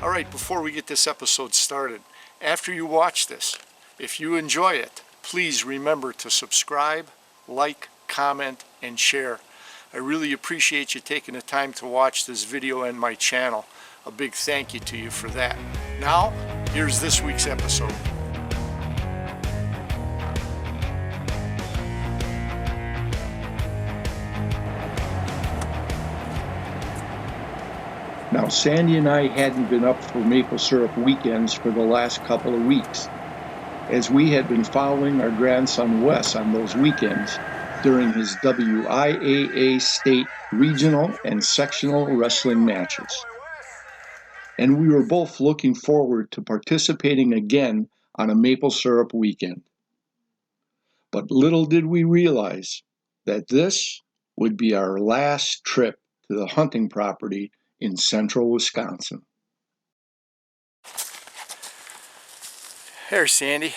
All right, before we get this episode started, after you watch this, if you enjoy it, please remember to subscribe, like, comment, and share. I really appreciate you taking the time to watch this video and my channel. A big thank you to you for that. Now, here's this week's episode. Now, Sandy and I hadn't been up for maple syrup weekends for the last couple of weeks, as we had been following our grandson Wes on those weekends during his WIAA state, regional, and sectional wrestling matches. And we were both looking forward to participating again on a maple syrup weekend. But little did we realize that this would be our last trip to the hunting property in central Wisconsin. There's Sandy.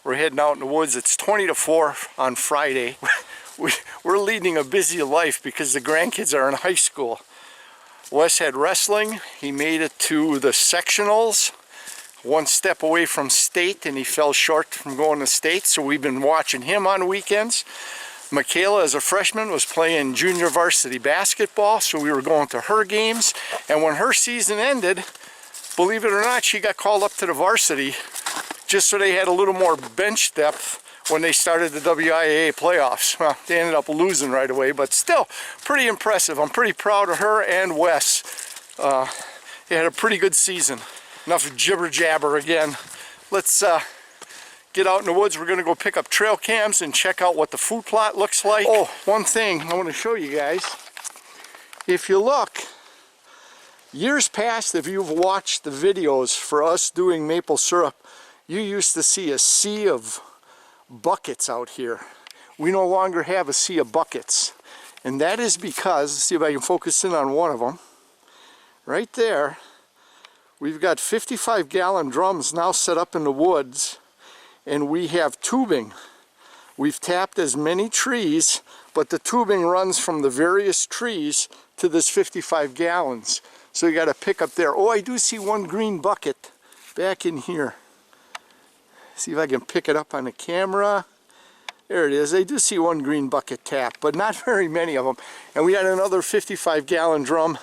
We're heading out in the woods. It's 20 to 4 on Friday. We're leading a busy life because the grandkids are in high school. Wes had wrestling. He made it to the sectionals, one step away from state, and he fell short from going to state, so we've been watching him on weekends. Michaela, as a freshman, was playing junior varsity basketball, so we were going to her games. And when her season ended, believe it or not, she got called up to the varsity just so they had a little more bench depth when they started the WIAA playoffs. Well, they ended up losing right away, but still pretty impressive. I'm pretty proud of her and Wes. They had a pretty good season. Enough jibber jabber again. Let's get out in the woods. We're going to go pick up trail cams and check out what the food plot looks like. Oh, one thing I want to show you guys. If you look, years past, if you've watched the videos for us doing maple syrup, you used to see a sea of buckets out here. We no longer have a sea of buckets. And that is because, let's see if I can focus in on one of them. Right there, we've got 55-gallon drums now set up in the woods. And we have tubing. We've tapped as many trees, but the tubing runs from the various trees to this 55 gallons. So you got to pick up there. Oh, I do see one green bucket back in here. See if I can pick it up on the camera. There it is. I do see one green bucket tapped, but not very many of them. And we got another 55-gallon drum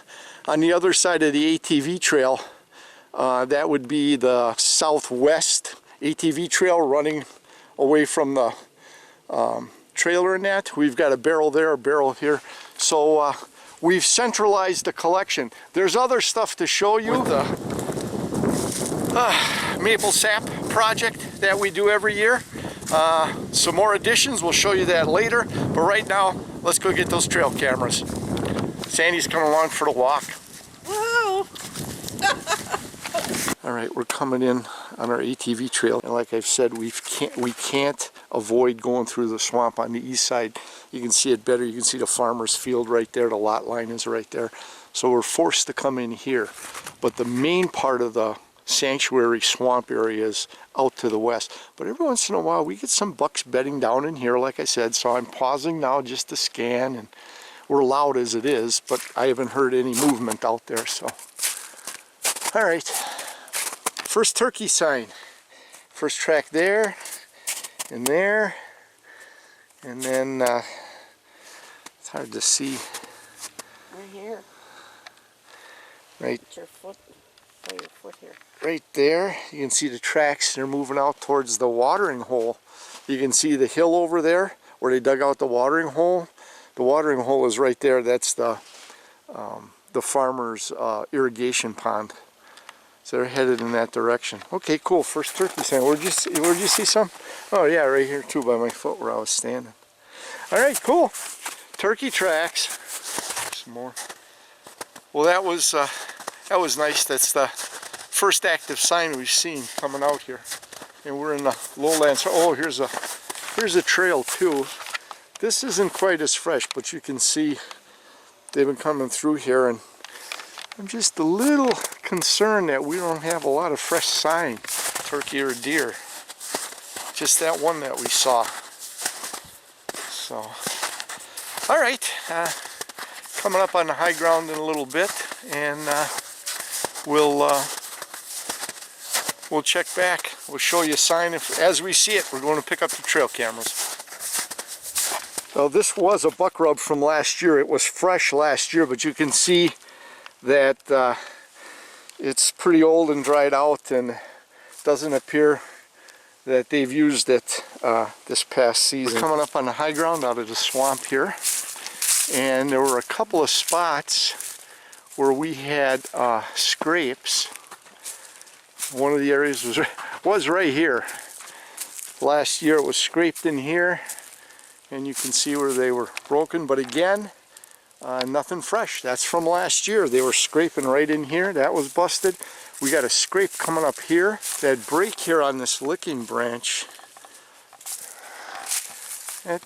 on the other side of the ATV trail. That would be the southwest ATV trail running away from the trailer and that. We've got a barrel there, a barrel here. So we've centralized the collection. There's other stuff to show you. The maple sap project that we do every year. Some more additions, we'll show you that later. But right now, let's go get those trail cameras. Sandy's coming along for the walk. Whoa! All right, we're coming in on our ATV trail, and like I've said, we can't avoid going through the swamp on the east side. You can see it better. You can see the farmer's field right there. The lot line is right there. So we're forced to come in here. But the main part of the sanctuary swamp area is out to the west. But every once in a while, we get some bucks bedding down in here, like I said. So I'm pausing now just to scan, and we're loud as it is, but I haven't heard any movement out there. So, all right. First turkey sign. First track there, and there, and then it's hard to see. Right here. Right. Put your foot, put your foot here. Right there, you can see the tracks. They're moving out towards the watering hole. You can see the hill over there where they dug out the watering hole. The watering hole is right there. That's the farmer's irrigation pond. So they're headed in that direction. Okay, cool. First turkey sign. Where'd you see some? Oh yeah, right here too by my foot where I was standing. All right, cool. Turkey tracks. Some more. Well, that was nice. That's the first active sign we've seen coming out here. And we're in the lowlands. Oh, here's a trail too. This isn't quite as fresh, but you can see they've been coming through here, and I'm just a little concerned that we don't have a lot of fresh sign, turkey or deer. Just that one that we saw. So, all right, coming up on the high ground in a little bit, and we'll we'll check back. We'll show you a sign as we see it. We're going to pick up the trail cameras. Well, this was a buck rub from last year. It was fresh last year, but you can see that it's pretty old and dried out, and doesn't appear that they've used it this past season. We're coming up on the high ground out of the swamp here, and there were a couple of spots where we had scrapes. One of the areas was right here. Last year it was scraped in here, and you can see where they were broken, but again, nothing fresh. That's from last year. They were scraping right in here. That was busted. We got a scrape coming up here. That break here on this licking branch, it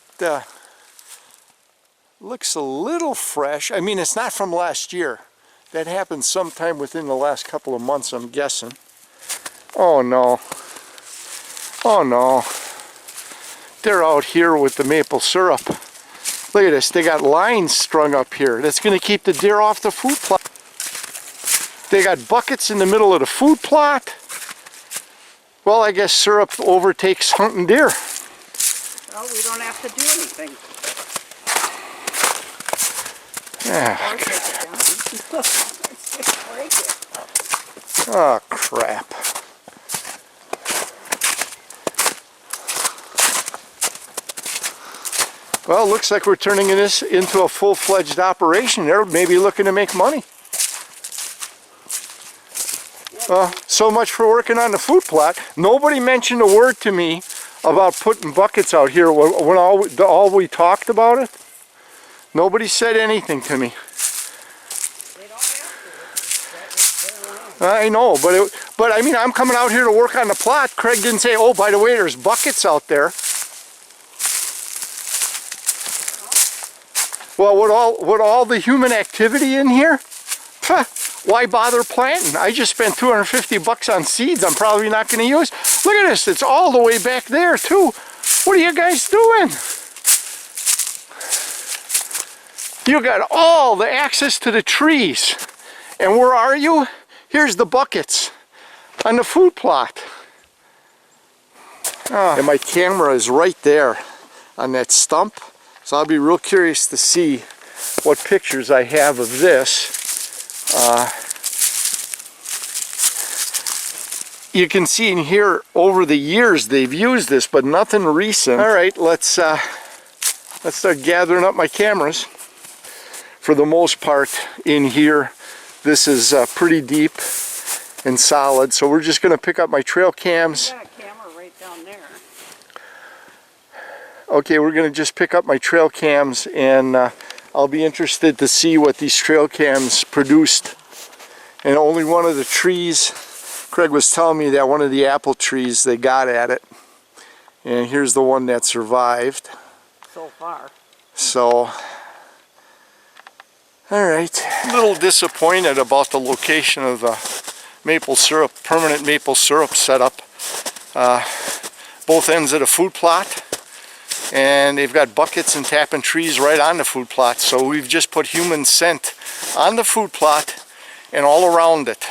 looks a little fresh. I mean, it's not from last year. That happened sometime within the last couple of months, I'm guessing. Oh no. Oh no. They're out here with the maple syrup. Look at this. They got lines strung up here. That's going to keep the deer off the food plot. They got buckets in the middle of the food plot. Well, I guess syrup overtakes hunting deer. Well, we don't have to do anything. Yeah. Or take it down. Let's just break it. Oh, crap. Well, it looks like we're turning this into a full-fledged operation. They're maybe looking to make money. So much for working on the food plot. Nobody mentioned a word to me about putting buckets out here when all we talked about it. Nobody said anything to me. They don't have to. I know, but I mean, I'm coming out here to work on the plot. Craig didn't say, oh, by the way, there's buckets out there. Well, with all the human activity in here, why bother planting? I just spent $250 on seeds I'm probably not going to use. Look at this, it's all the way back there too. What are you guys doing? You got all the access to the trees. And where are you? Here's the buckets on the food plot. And my camera is right there on that stump. So I'll be real curious to see what pictures I have of this. You can see in here over the years they've used this, but nothing recent. All right, let's start gathering up my cameras. For the most part in here, this is pretty deep and solid. So we're just going to pick up my trail cams. I got a camera right down there. Okay, we're going to just pick up my trail cams, and I'll be interested to see what these trail cams produced. And only one of the trees, Craig was telling me that one of the apple trees, they got at it. And here's the one that survived. So far. So, alright. A little disappointed about the location of the maple syrup, permanent maple syrup setup. Both ends of the food plot. And they've got buckets and tapping trees right on the food plot. So we've just put human scent on the food plot and all around it.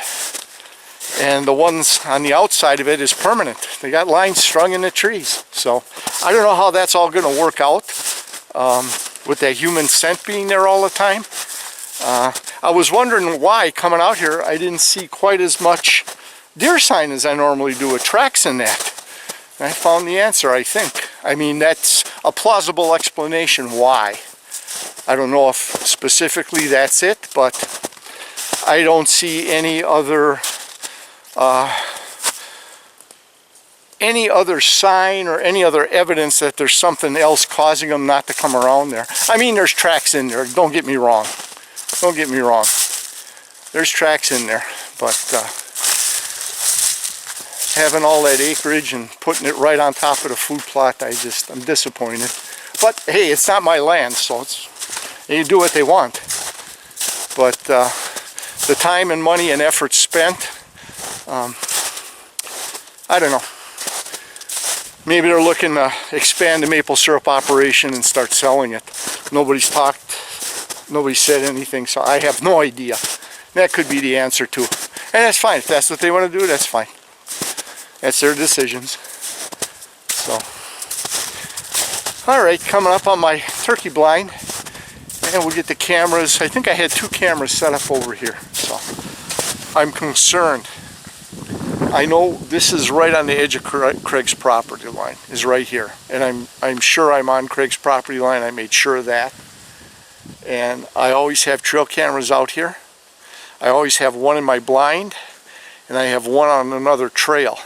And the ones on the outside of it is permanent. They got lines strung in the trees. So I don't know how that's all going to work out with that human scent being there all the time. I was wondering why coming out here I didn't see quite as much deer sign as I normally do with tracks in that. I found the answer, I think. I mean, that's a plausible explanation why. I don't know if specifically that's it, but I don't see any other sign or any other evidence that there's something else causing them not to come around there. I mean, there's tracks in there, don't get me wrong. Don't get me wrong. There's tracks in there, but having all that acreage and putting it right on top of the food plot, I'm disappointed. But hey, it's not my land, so they do what they want. But the time and money and effort spent, I don't know. Maybe they're looking to expand the maple syrup operation and start selling it. Nobody's said anything, so I have no idea. That could be the answer too. And that's fine. If that's what they want to do, that's fine. That's their decisions. So, all right, coming up on my turkey blind, and we'll get the cameras. I think I had 2 cameras set up over here, so I'm concerned. I know this is right on the edge of Craig's property line, is right here, and I'm sure I'm on Craig's property line. I made sure of that, and I always have trail cameras out here. I always have one in my blind, and I have one on another trail.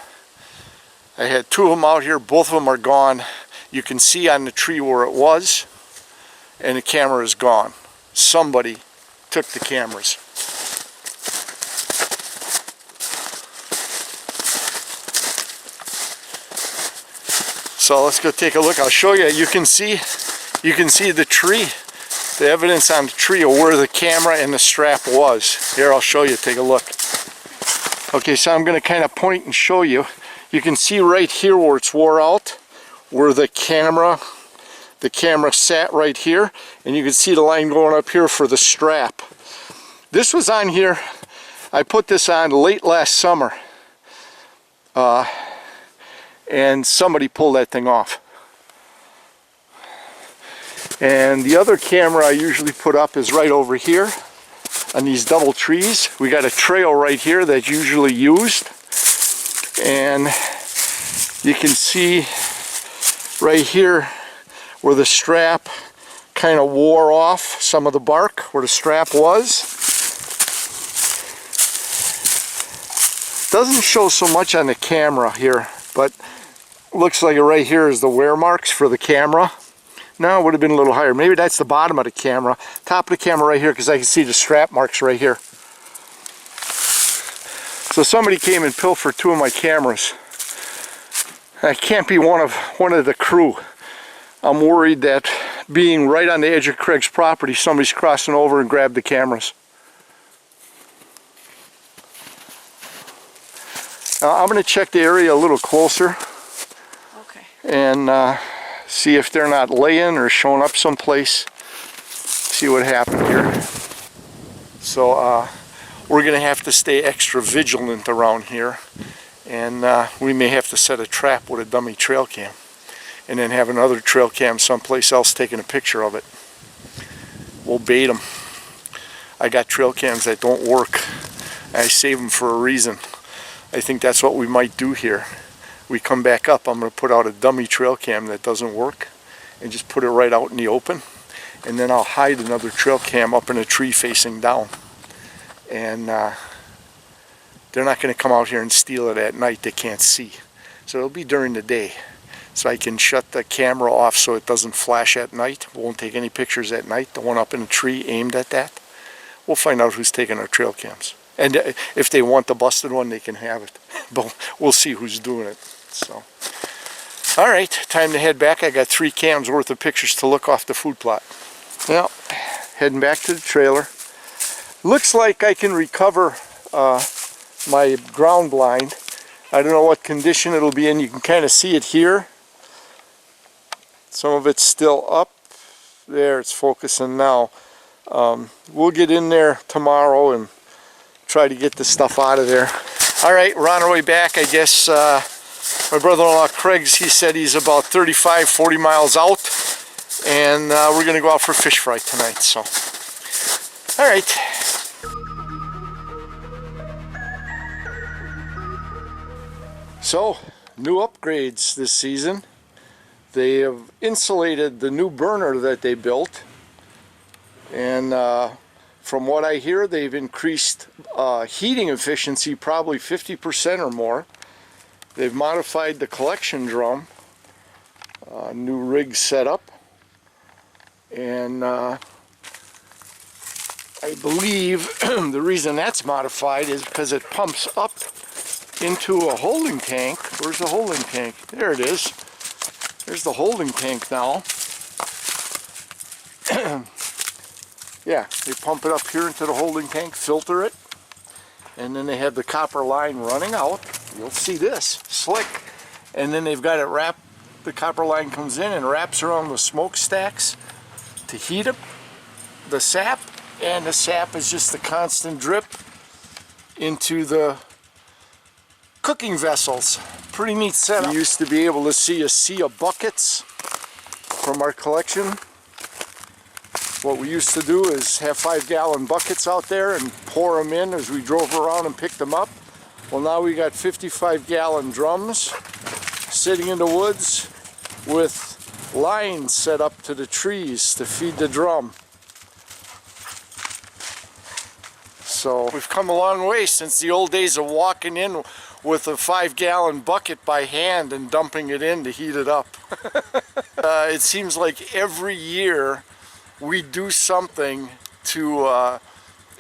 I had 2 of them out here. Both of them are gone. You can see on the tree where it was, and the camera is gone. Somebody took the cameras. So let's go take a look. I'll show you. You can see the tree, the evidence on the tree of where the camera and the strap was. Here, I'll show you. Take a look. Okay, so I'm going to kind of point and show you. You can see right here where it's wore out, where the camera sat right here, and you can see the line going up here for the strap. This was on here. I put this on late last summer, and somebody pulled that thing off. And the other camera I usually put up is right over here on these double trees. We got a trail right here that's usually used, and you can see right here where the strap kind of wore off some of the bark where the strap was. Doesn't show so much on the camera here, but looks like it right here is the wear marks for the camera. No, it would have been a little higher. Maybe that's the bottom of the camera. Top of the camera right here, because I can see the strap marks right here. So somebody came and pilfered 2 of my cameras. I can't be one of the crew. I'm worried that being right on the edge of Craig's property, somebody's crossing over and grabbed the cameras. Now I'm going to check the area a little closer. Okay. And see if they're not laying or showing up someplace. See what happened here. So we're going to have to stay extra vigilant around here, and we may have to set a trap with a dummy trail cam, and then have another trail cam someplace else taking a picture of it. We'll bait them. I got trail cams that don't work. I save them for a reason. I think that's what we might do here. We come back up, I'm going to put out a dummy trail cam that doesn't work and just put it right out in the open, and then I'll hide another trail cam up in a tree facing down, and they're not going to come out here and steal it at night. They can't see, so it'll be during the day, so I can shut the camera off so it doesn't flash at night. We won't take any pictures at night. The one up in the tree aimed at that. We'll find out who's taking our trail cams, and if they want the busted one, they can have it, but we'll see who's doing it. So, all right, time to head back. I got 3 cams worth of pictures to look off the food plot. Well, heading back to the trailer. Looks like I can recover my ground blind. I don't know what condition it'll be in. You can kind of see it here. Some of it's still up. There, it's focusing now. We'll get in there tomorrow and try to get the stuff out of there. All right, we're on our way back. I guess my brother-in-law Craig's, he said he's about 35, 40 miles out, and we're going to go out for fish fry tonight. So, all right. So, new upgrades this season. They have insulated the new burner that they built, and from what I hear, they've increased heating efficiency probably 50% or more. They've modified the collection drum, new rig setup, and I believe the reason that's modified is because it pumps up into a holding tank. Where's the holding tank? There it is. There's the holding tank now. Yeah, they pump it up here into the holding tank, filter it, and then they have the copper line running out. You'll see this, slick. And then they've got it wrapped, the copper line comes in and wraps around the smokestacks to heat up the sap, and the sap is just the constant drip into the cooking vessels. Pretty neat setup. We used to be able to see a sea of buckets from our collection. What we used to do is have 5-gallon buckets out there and pour them in as we drove around and picked them up. Well, now we got 55-gallon drums sitting in the woods with lines set up to the trees to feed the drum. So we've come a long way since the old days of walking in with a 5-gallon bucket by hand and dumping it in to heat it up. It seems like every year we do something to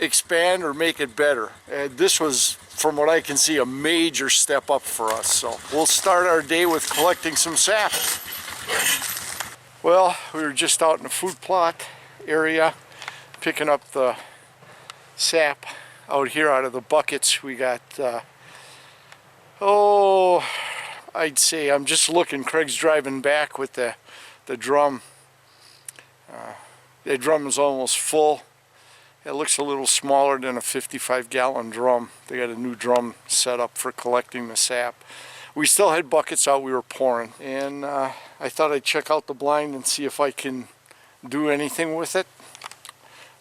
expand or make it better. And this was, from what I can see, a major step up for us. So we'll start our day with collecting some sap. Well, we were just out in the food plot area picking up the sap out here out of the buckets. We got I'd say, I'm just looking, Craig's driving back with the drum. The drum is almost full. It looks a little smaller than a 55-gallon drum. They got a new drum set up for collecting the sap. We still had buckets out we were pouring, and I thought I'd check out the blind and see if I can do anything with it,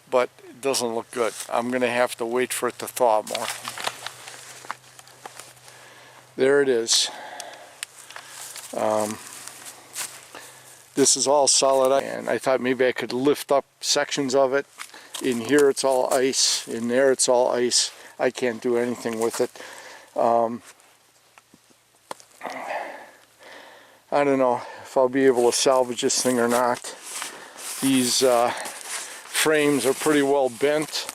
but it doesn't look good. I'm gonna have to wait for it to thaw more. There it is. This is all solid, and I thought maybe I could lift up sections of it. In here it's all ice, in there it's all ice. I can't do anything with it. I don't know if I'll be able to salvage this thing or not. These frames are pretty well bent.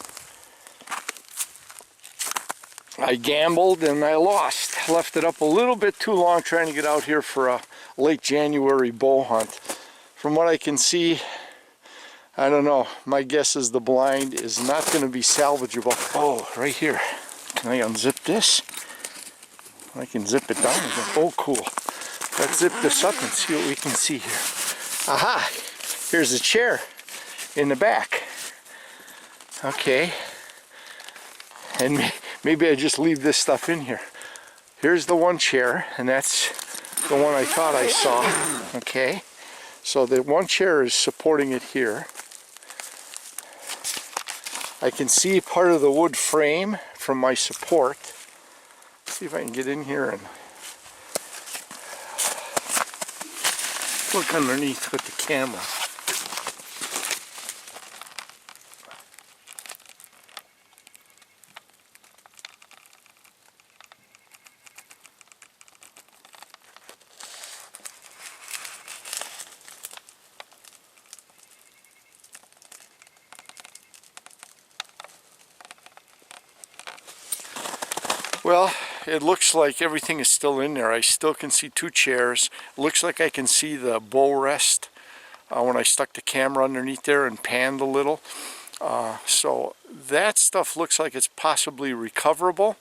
I gambled and I lost. Left it up a little bit too long trying to get out here for a late January bow hunt. From what I can see, I don't know. My guess is the blind is not going to be salvageable. Oh, right here. Can I unzip this? I can zip it down again. Oh, cool. Let's zip this up and see what we can see here. Aha! Here's a chair in the back. Okay. And maybe I just leave this stuff in here. Here's the one chair, and that's the one I thought I saw. Okay. So the one chair is supporting it here. I can see part of the wood frame from my support. Let's see if I can get in here and look underneath with the camera. Well, it looks like everything is still in there. I still can see two chairs. Looks like I can see the bow rest when I stuck the camera underneath there and panned a little. So that stuff looks like it's possibly recoverable.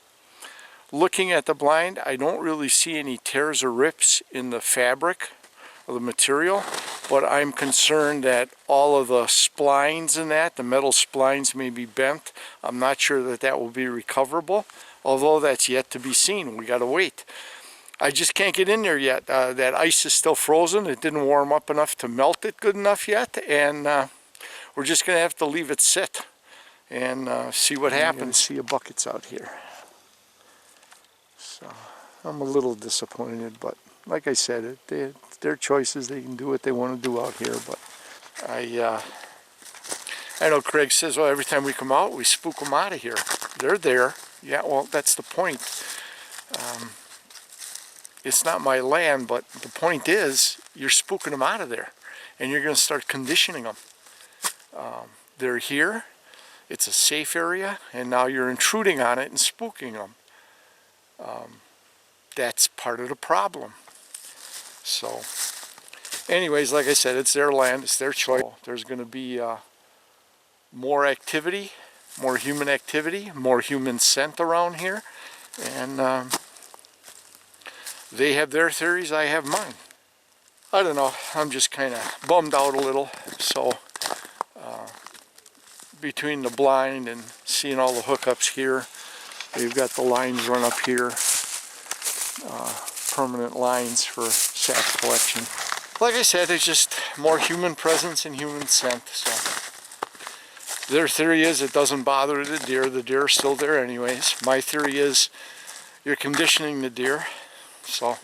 Looking at the blind, I don't really see any tears or rips in the fabric of the material, but I'm concerned that all of the splines in that, the metal splines, may be bent. I'm not sure that that will be recoverable. Although that's yet to be seen. We got to wait. I just can't get in there yet. That ice is still frozen. It didn't warm up enough to melt it good enough yet, and we're just going to have to leave it sit and see what happens. See a buckets out here. So I'm a little disappointed, but like I said, their choices. They can do what they want to do out here, but I know Craig says, well, every time we come out, we spook them out of here. They're there. Yeah, well, that's the point. It's not my land, but the point is, you're spooking them out of there, and you're going to start conditioning them. They're here, it's a safe area, and now you're intruding on it and spooking them. That's part of the problem. So, anyways, like I said, it's their land, it's their choice. There's going to be more activity. More human activity, more human scent around here, and they have their theories, I have mine. I don't know, I'm just kind of bummed out a little. So between the blind and seeing all the hookups here, they've got the lines run up here. permanent lines for sap collection. Like I said, it's just more human presence and human scent. So their theory is it doesn't bother the deer. The deer are still there anyways. My theory is you're conditioning the deer. So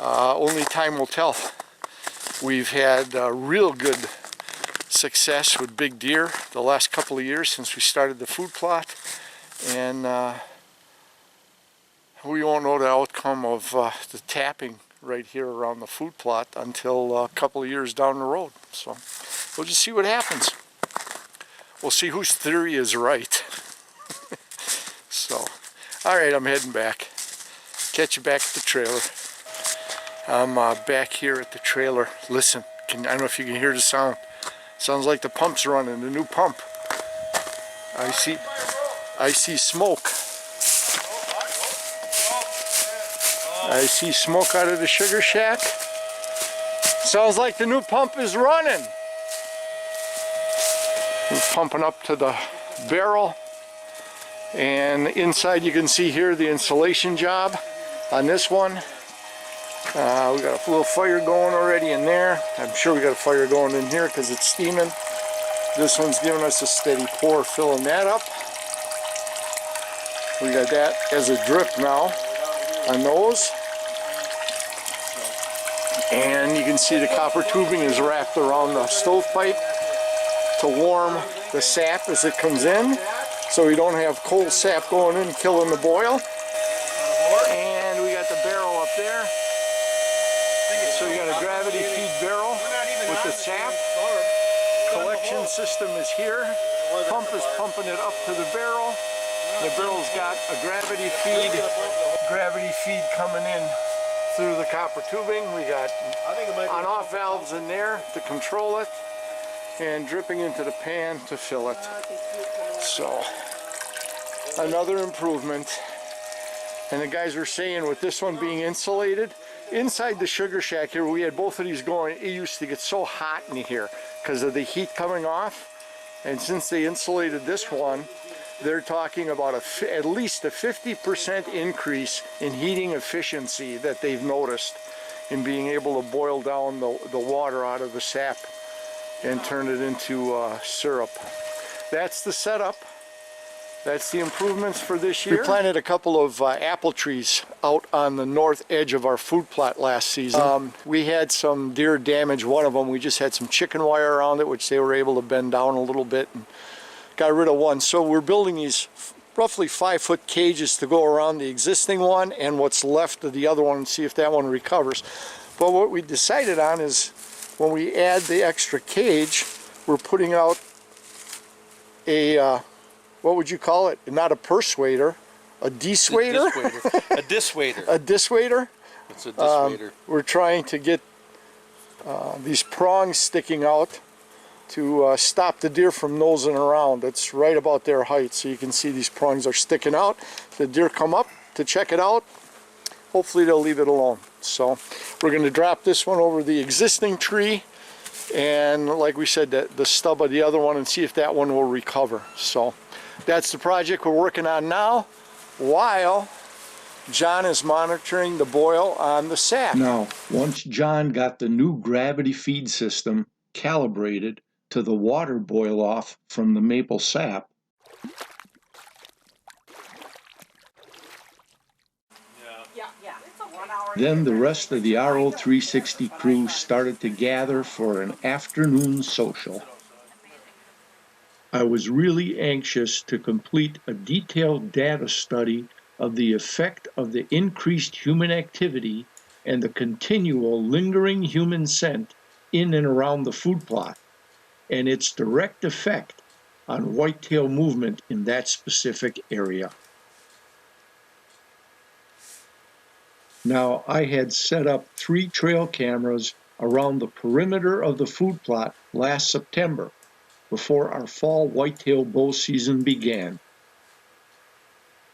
only time will tell. We've had real good success with big deer the last couple of years since we started the food plot, and we won't know the outcome of the tapping right here around the food plot until a couple of years down the road. So we'll just see what happens. We'll see whose theory is right. So, all right, I'm heading back. Catch you back at the trailer. I'm back here at the trailer. Listen, I don't know if you can hear the sound. Sounds like the pump's running, the new pump. I see smoke. I see smoke out of the sugar shack. Sounds like the new pump is running. We're pumping up to the barrel. And inside you can see here the insulation job on this one. We got a little fire going already in there. I'm sure we got a fire going in here because it's steaming. This one's giving us a steady pour, filling that up. We got that as a drip now on those. And you can see the copper tubing is wrapped around the stovepipe to warm the sap as it comes in, so we don't have cold sap going in killing the boil. And we got the barrel up there. So you got a gravity feed barrel with the sap. Collection system is here. Pump is pumping it up to the barrel. The barrel's got a gravity feed coming in through the copper tubing. We got on-off valves in there to control it, and dripping into the pan to fill it. So another improvement. And the guys were saying with this one being insulated, inside the sugar shack here, we had both of these going. It used to get so hot in here because of the heat coming off. And since they insulated this one, they're talking about at least a 50% increase in heating efficiency that they've noticed in being able to boil down the water out of the sap and turn it into syrup. That's the setup. That's the improvements for this year. We planted a couple of apple trees out on the north edge of our food plot last season. We had some deer damage one of them. We just had some chicken wire around it, which they were able to bend down a little bit, and got rid of one. So we're building these roughly 5-foot cages to go around the existing one and what's left of the other one and see if that one recovers. But what we decided on is when we add the extra cage, we're putting out a what would you call it? Not a persuader, a dissuader? A dissuader. A dissuader? It's a dissuader. We're trying to get these prongs sticking out to stop the deer from nosing around. It's right about their height, so you can see these prongs are sticking out. The deer come up to check it out. Hopefully they'll leave it alone. So we're going to drop this one over the existing tree, and like we said, the stub of the other one, and see if that one will recover. So that's the project we're working on now, while John is monitoring the boil on the sap. Now, once John got the new gravity feed system calibrated to the water boil off from the maple sap, then the rest of the RO360 crew started to gather for an afternoon social. I was really anxious to complete a detailed data study of the effect of the increased human activity and the continual lingering human scent in and around the food plot, and its direct effect on whitetail movement in that specific area. Now, I had set up 3 trail cameras around the perimeter of the food plot last September, before our fall whitetail bow season began.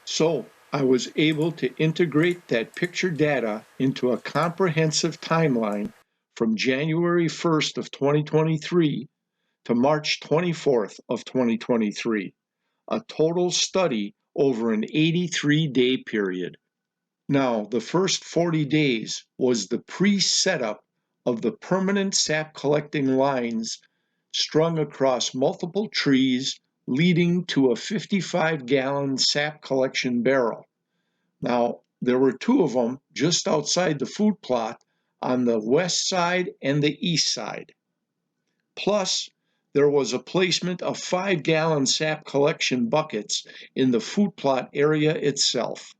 So I was able to integrate that picture data into a comprehensive timeline from January 1st of 2023 to March 24th of 2023, a total study over an 83-day period. Now, the first 40 days was the pre-setup of the permanent sap collecting lines strung across multiple trees, leading to a 55-gallon sap collection barrel. Now, there were two of them just outside the food plot on the west side and the east side. Plus, there was a placement of 5-gallon sap collection buckets in the food plot area itself.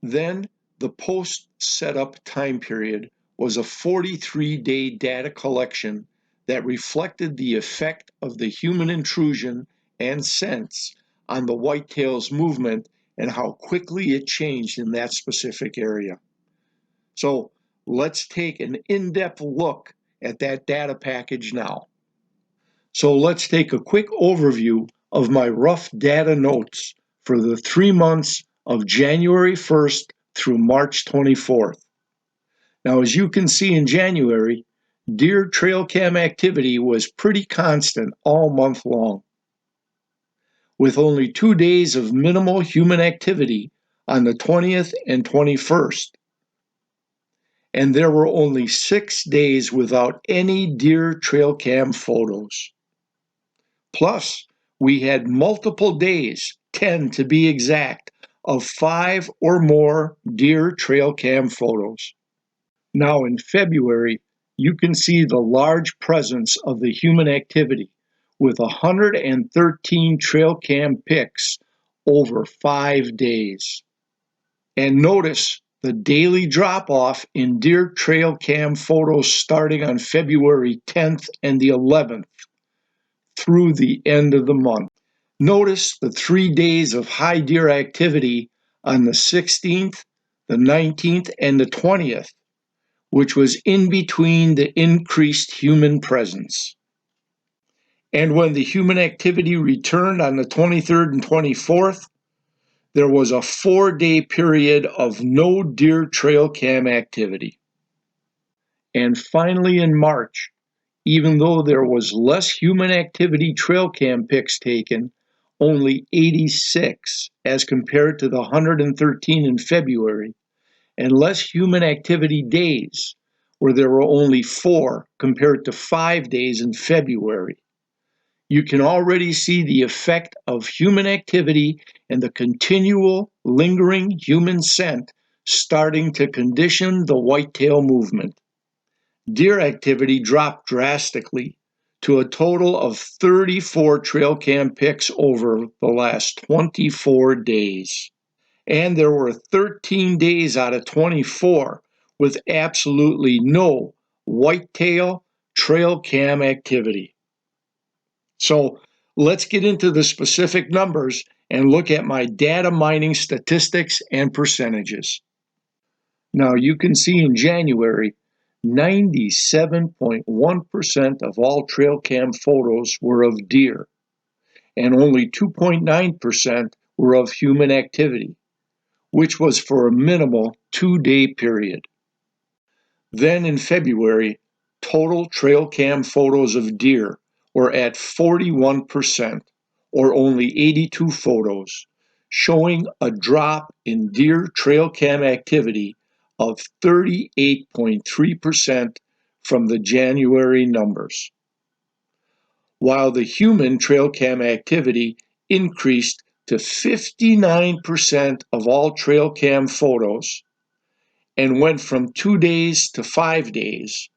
Then, the post-setup time period was a 43-day data collection that reflected the effect of the human intrusion and sense on the whitetail's movement and how quickly it changed in that specific area. So let's take an in-depth look at that data package now. So let's take a quick overview of my rough data notes for the 3 months of January 1st through March 24th. Now, as you can see in January, deer trail cam activity was pretty constant all month long, with only 2 days of minimal human activity on the 20th and 21st. And there were only 6 days without any deer trail cam photos. Plus, we had multiple days, 10 to be exact, of 5 or more deer trail cam photos. Now in February, you can see the large presence of the human activity with 113 trail cam pics over 5 days. And notice the daily drop-off in deer trail cam photos starting on February 10th and the 11th through the end of the month. Notice the 3 days of high deer activity on the 16th, the 19th, and the 20th, which was in between the increased human presence. And when the human activity returned on the 23rd and 24th, there was a 4-day period of no deer trail cam activity. And finally in March, even though there was less human activity trail cam pics taken, only 86 as compared to the 113 in February, and less human activity days, where there were only 4 compared to 5 days in February. You can already see the effect of human activity and the continual, lingering human scent starting to condition the whitetail movement. Deer activity dropped drastically to a total of 34 trail cam pics over the last 24 days. And there were 13 days out of 24 with absolutely no whitetail trail cam activity. So let's get into the specific numbers and look at my data mining statistics and percentages. Now you can see in January, 97.1% of all trail cam photos were of deer, and only 2.9% were of human activity, which was for a minimal 2-day period. Then in February, total trail cam photos of deer were at 41%, or only 82 photos, showing a drop in deer trail cam activity of 38.3% from the January numbers, while the human trail cam activity increased to 59% of all trail cam photos and went from 2 days to 5 days,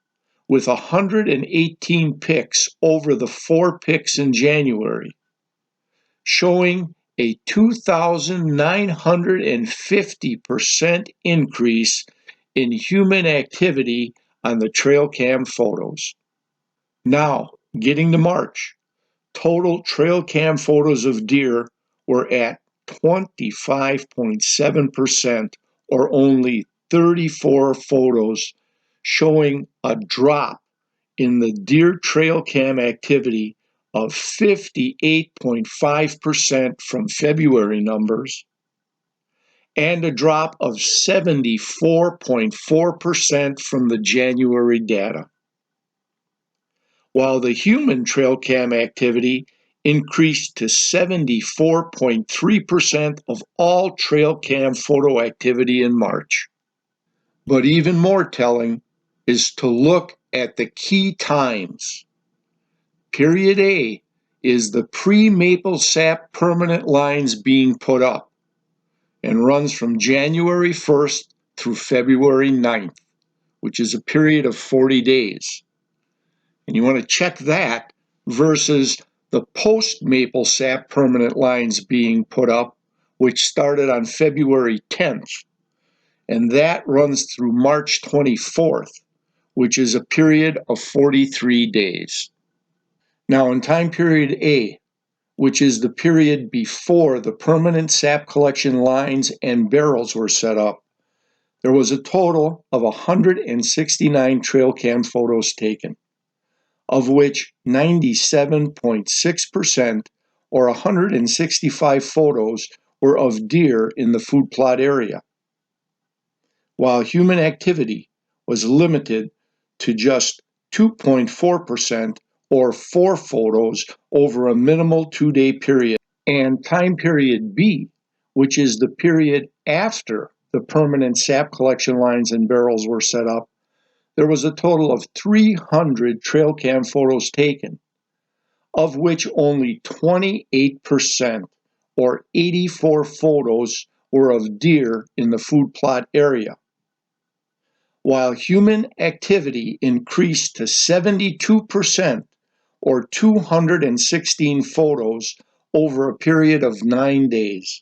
with 118 pics over the 4 pics in January, showing a 2,950% increase in human activity on the trail cam photos. Now, getting to March, total trail cam photos of deer were at 25.7%, or only 34 photos, showing a drop in the deer trail cam activity of 58.5% from February numbers, and a drop of 74.4% from the January data. While the human trail cam activity increased to 74.3% of all trail cam photo activity in March. But even more telling is to look at the key times. Period A is the pre-maple sap permanent lines being put up and runs from January 1st through February 9th, which is a period of 40 days. And you want to check that versus the post-maple sap permanent lines being put up, which started on February 10th, and that runs through March 24th, which is a period of 43 days. Now, in time period A, which is the period before the permanent sap collection lines and barrels were set up, there was a total of 169 trail cam photos taken, of which 97.6% or 165 photos were of deer in the food plot area, while human activity was limited to just 2.4% or 4 photos over a minimal 2-day period. And time period B, which is the period after the permanent sap collection lines and barrels were set up, there was a total of 300 trail cam photos taken, of which only 28% or 84 photos were of deer in the food plot area, while human activity increased to 72% or 216 photos over a period of 9 days.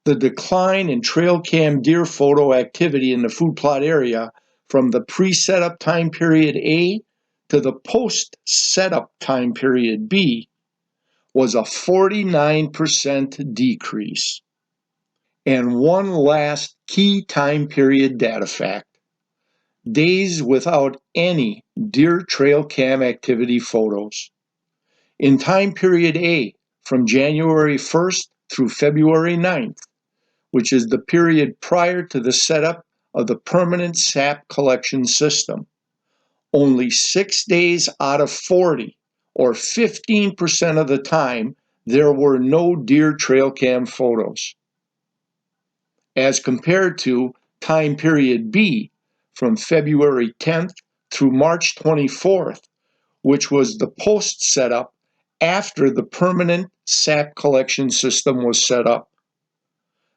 The decline in trail cam deer photo activity in the food plot area from the pre-setup time period A to the post-setup time period B was a 49% decrease. And one last key time period data fact: days without any deer trail cam activity photos. In time period A, from January 1st through February 9th, which is the period prior to the setup of the permanent sap collection system, only 6 days out of 40, or 15% of the time, there were no deer trail cam photos, as compared to time period B, from February 10th through March 24th, which was the post setup after the permanent sap collection system was set up.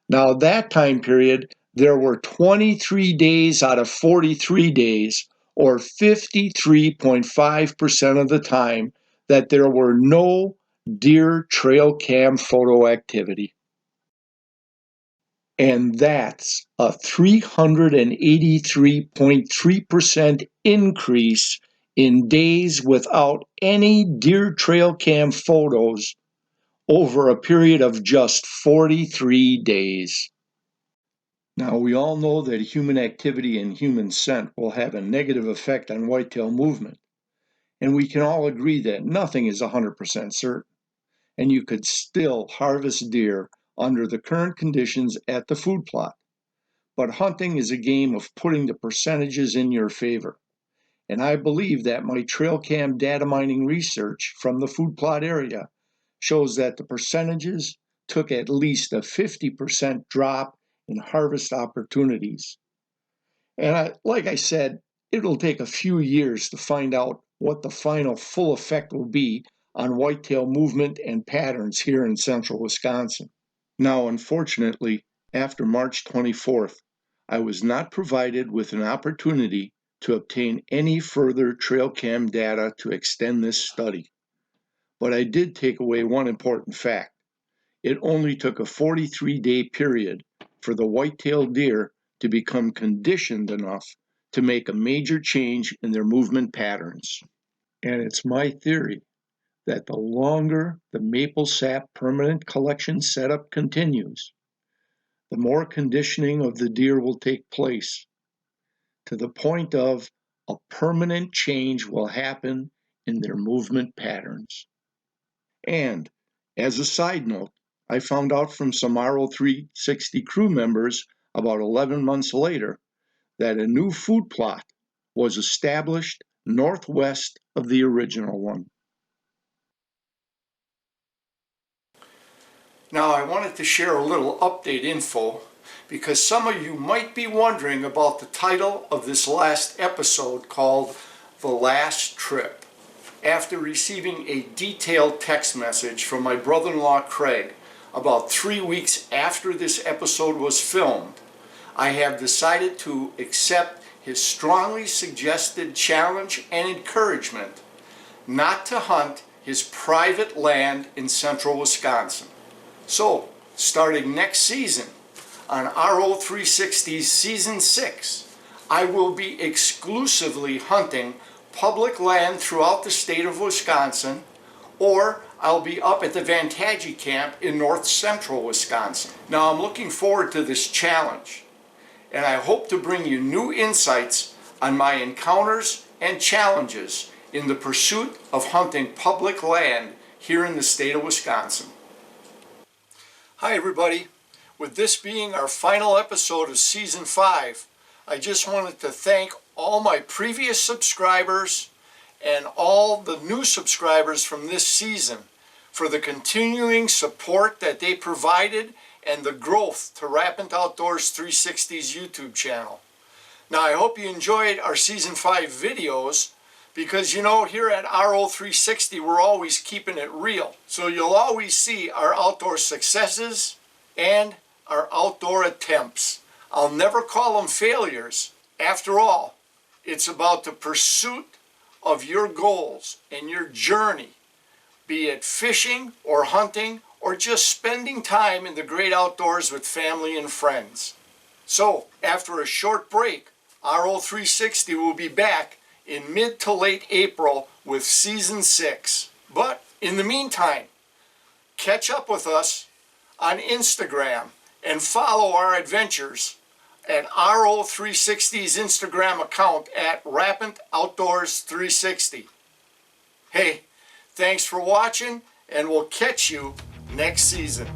Now, that time period, there were 23 days out of 43 days, or 53.5% of the time, that there were no deer trail cam photo activity. And that's a 383.3% increase in days without any deer trail cam photos over a period of just 43 days. Now, we all know that human activity and human scent will have a negative effect on whitetail movement, and we can all agree that nothing is 100% certain, and you could still harvest deer under the current conditions at the food plot. But hunting is a game of putting the percentages in your favor, and I believe that my trail cam data mining research from the food plot area shows that the percentages took at least a 50% drop in harvest opportunities. And like I said, it'll take a few years to find out what the final full effect will be on whitetail movement and patterns here in central Wisconsin. Now, unfortunately, after March 24th, I was not provided with an opportunity to obtain any further trail cam data to extend this study. But I did take away one important fact. It only took a 43-day period for the white-tailed deer to become conditioned enough to make a major change in their movement patterns. And it's my theory that the longer the maple sap permanent collection setup continues, the more conditioning of the deer will take place, to the point of a permanent change will happen in their movement patterns. And as a side note, I found out from some RO360 crew members about 11 months later that a new food plot was established northwest of the original one. Now I wanted to share a little update info because some of you might be wondering about the title of this last episode called The Last Trip. After receiving a detailed text message from my brother-in-law Craig about 3 weeks after this episode was filmed, I have decided to accept his strongly suggested challenge and encouragement not to hunt his private land in central Wisconsin. So, starting next season, on RO360's Season 6, I will be exclusively hunting public land throughout the state of Wisconsin, or I'll be up at the Vantagie camp in north central Wisconsin. Now I'm looking forward to this challenge, and I hope to bring you new insights on my encounters and challenges in the pursuit of hunting public land here in the state of Wisconsin. Hi everybody. With this being our final episode of Season 5, I just wanted to thank all my previous subscribers and all the new subscribers from this season for the continuing support that they provided and the growth to Rapant Outdoors 360's YouTube channel. Now I hope you enjoyed our Season 5 videos because you know here at RO360 we're always keeping it real. So you'll always see our outdoor successes and our outdoor attempts. I'll never call them failures. After all, it's about the pursuit of your goals and your journey, be it fishing or hunting or just spending time in the great outdoors with family and friends. So, after a short break, RO360 will be back in mid to late April with Season 6. But in the meantime, catch up with us on Instagram and follow our adventures at RO360's Instagram account at Rapant Outdoors 360. Hey, thanks for watching, and we'll catch you next season.